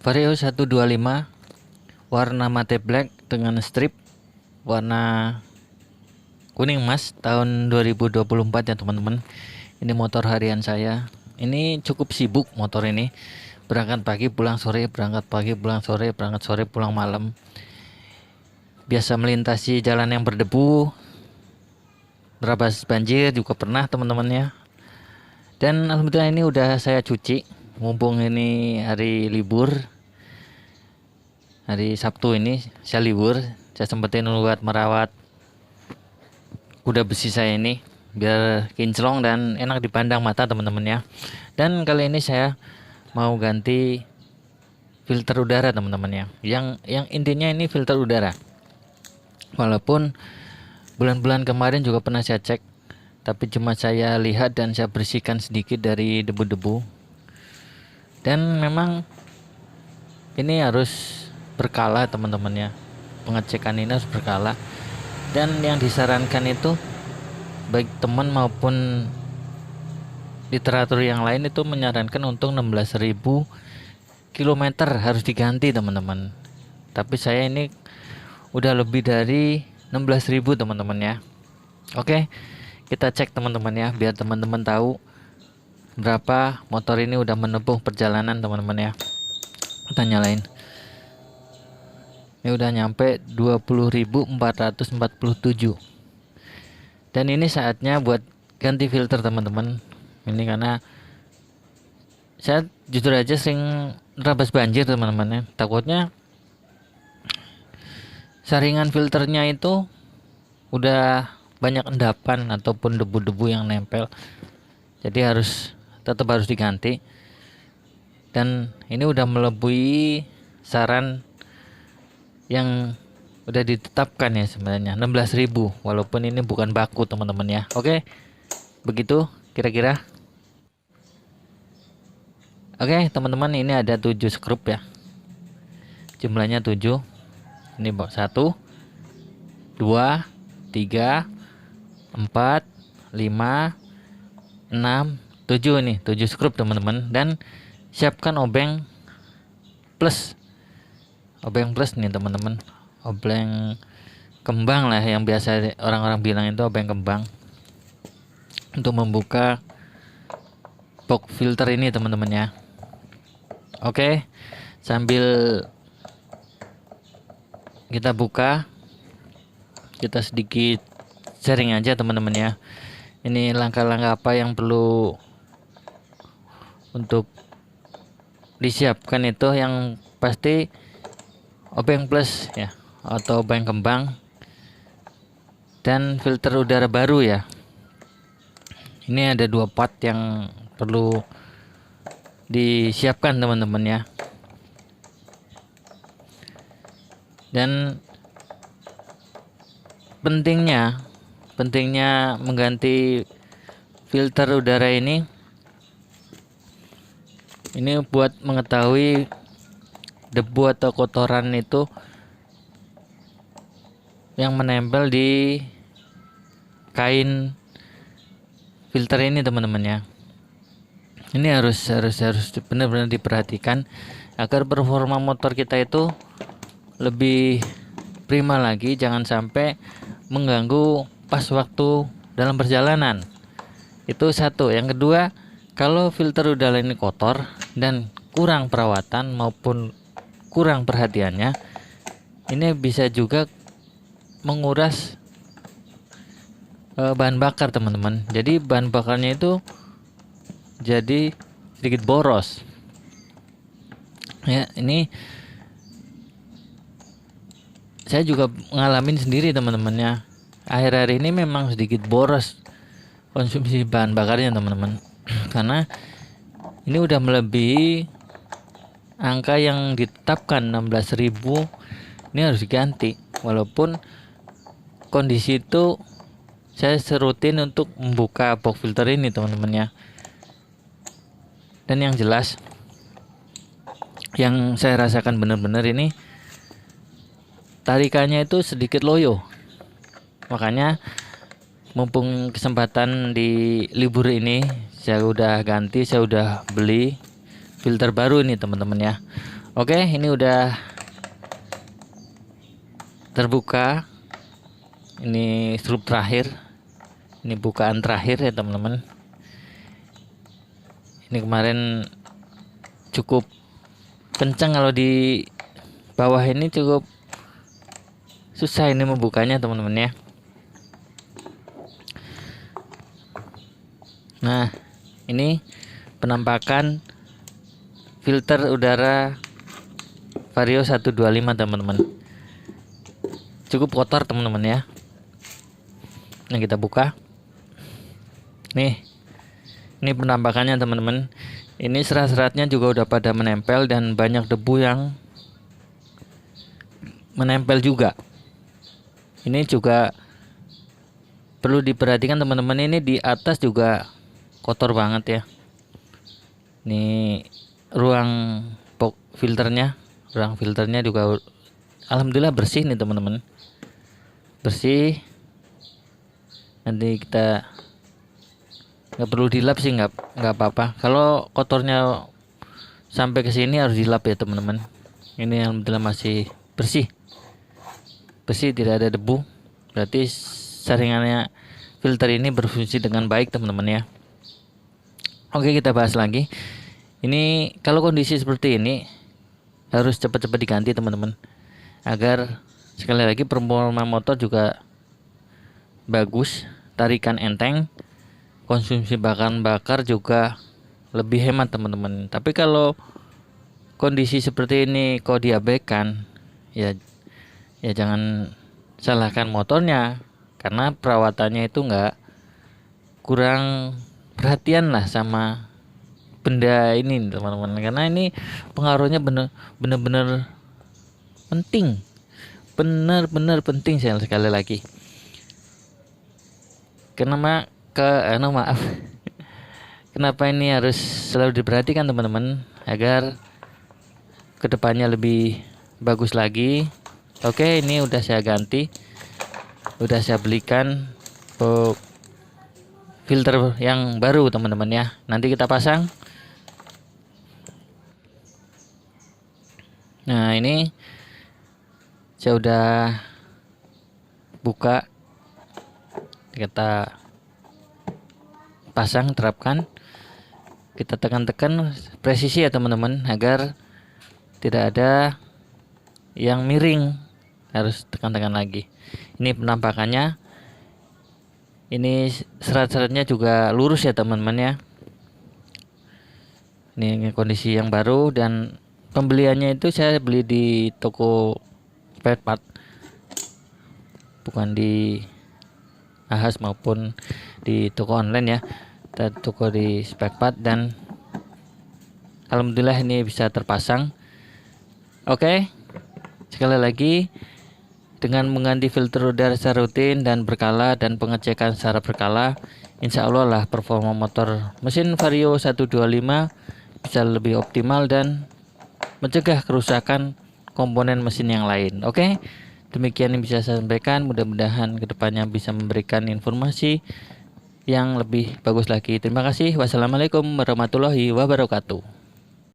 Vario 125 warna matte black dengan strip warna kuning emas tahun 2024 ya teman-teman. Ini motor harian saya. Ini cukup sibuk motor ini. Berangkat pagi pulang sore, berangkat pagi pulang sore, berangkat sore pulang malam. Biasa melintasi jalan yang berdebu, berabas banjir juga pernah teman-temannya. Dan alhamdulillah ini udah saya cuci. Mumpung ini hari libur, hari Sabtu ini saya libur, saya sempetin buat merawat kuda besi saya ini biar kinclong dan enak dipandang mata teman-teman ya. Dan kali ini saya mau ganti filter udara teman-teman ya. Yang intinya ini filter udara. Walaupun bulan-bulan kemarin juga pernah saya cek, tapi cuma saya lihat dan saya bersihkan sedikit dari debu-debu. Dan memang ini harus berkala teman-teman ya. Pengecekan ini harus berkala. Dan yang disarankan itu baik teman maupun literatur yang lain itu menyarankan untuk 16.000 km harus diganti teman-teman. Tapi saya ini udah lebih dari 16.000 teman-teman ya. Oke, kita cek teman-teman ya, biar teman-teman tahu berapa motor ini udah menempuh perjalanan teman-teman ya. Kita nyalain. Ini udah nyampe 20.447. Dan ini saatnya buat ganti filter teman-teman. Ini karena saya jujur aja sering nerabas banjir teman-teman ya. Takutnya saringan filternya itu udah banyak endapan ataupun debu-debu yang nempel. Jadi tetap harus diganti. Dan ini udah melebihi saran yang udah ditetapkan ya sebenarnya 16.000, walaupun ini bukan baku teman-teman ya. Oke, begitu kira-kira. Oke teman-teman, ini ada 7 skrup ya, jumlahnya 7. Ini 1, 2, 3, 4, 5, 6, 7 nih, 7 skrup teman-teman. Dan siapkan obeng plus nih teman-teman, obeng kembang lah yang biasa orang-orang bilang itu obeng kembang, untuk membuka box filter ini teman-teman ya. Oke, sambil kita buka, kita sedikit sharing aja teman-teman ya. Ini langkah-langkah apa yang perlu untuk disiapkan. Itu yang pasti obeng plus ya, atau obeng kembang, dan filter udara baru ya. Ini ada 2 part yang perlu disiapkan teman-teman ya. Dan pentingnya mengganti filter udara ini buat mengetahui debu atau kotoran itu yang menempel di kain filter ini teman-teman ya. Ini harus benar-benar diperhatikan agar performa motor kita itu lebih prima lagi, jangan sampai mengganggu pas waktu dalam perjalanan. Itu satu. Yang kedua, kalau filter udara ini kotor dan kurang perawatan maupun kurang perhatiannya, ini bisa juga menguras bahan bakar teman-teman. Jadi bahan bakarnya itu jadi sedikit boros ya. Ini saya juga ngalamin sendiri teman-teman ya. Akhir-akhir ini memang sedikit boros konsumsi bahan bakarnya teman-teman, karena ini udah melebihi angka yang ditetapkan 16.000. Ini harus diganti. Walaupun kondisi itu saya serutin untuk membuka box filter ini teman-teman ya. Dan yang jelas yang saya rasakan benar-benar ini tarikannya itu sedikit loyo. Makanya mumpung kesempatan di libur ini, saya udah ganti, saya udah beli filter baru ini teman-teman ya. Oke, ini udah terbuka. Ini strup terakhir. Ini bukaan terakhir ya teman-teman. Ini kemarin cukup kencang, kalau di bawah ini cukup susah ini membukanya teman-teman ya. Nah, ini penampakan filter udara Vario 125 teman-teman. Cukup kotor teman-teman ya. Nah, kita buka. Nih. Ini penampakannya teman-teman. Ini serat-seratnya juga udah pada menempel dan banyak debu yang menempel juga. Ini juga perlu diperhatikan teman-teman, ini di atas juga kotor banget ya. Ini ruang filternya juga alhamdulillah bersih nih teman-teman. Bersih. Nanti kita nggak perlu dilap sih, nggak apa-apa. Kalau kotornya sampai ke sini harus dilap ya teman-teman. Ini alhamdulillah masih bersih, tidak ada debu. Berarti saringannya filter ini berfungsi dengan baik teman-teman ya. Oke, kita bahas lagi. Ini kalau kondisi seperti ini harus cepat-cepat diganti teman-teman, agar sekali lagi performa motor juga bagus, tarikan enteng, konsumsi bahan bakar juga lebih hemat teman-teman. Tapi kalau kondisi seperti ini kok diabaikan, ya jangan salahkan motornya, karena perawatannya itu kurang perhatian lah sama benda ini teman-teman, karena ini pengaruhnya bener-bener penting, benar-benar penting sekali lagi. Kenapa ini harus selalu diperhatikan teman-teman, agar kedepannya lebih bagus lagi. Oke, ini udah saya ganti, udah saya belikan filter yang baru teman-teman ya. Nanti kita pasang. Nah, ini saya udah buka, kita pasang, terapkan, kita tekan-tekan presisi ya teman-teman, agar tidak ada yang miring, harus tekan-tekan lagi. Ini penampakannya, ini serat-seratnya juga lurus ya teman-teman ya. Ini kondisi yang baru, dan pembeliannya itu saya beli di toko spare part, bukan di Ahas maupun di toko online ya, toko di spare part, dan alhamdulillah ini bisa terpasang. Oke, sekali lagi, dengan mengganti filter udara secara rutin dan berkala, dan pengecekan secara berkala, insya Allah lah performa motor mesin Vario 125 bisa lebih optimal dan mencegah kerusakan komponen mesin yang lain. Oke, demikian yang bisa saya sampaikan. Mudah-mudahan kedepannya bisa memberikan informasi yang lebih bagus lagi. Terima kasih. Wassalamualaikum warahmatullahi wabarakatuh.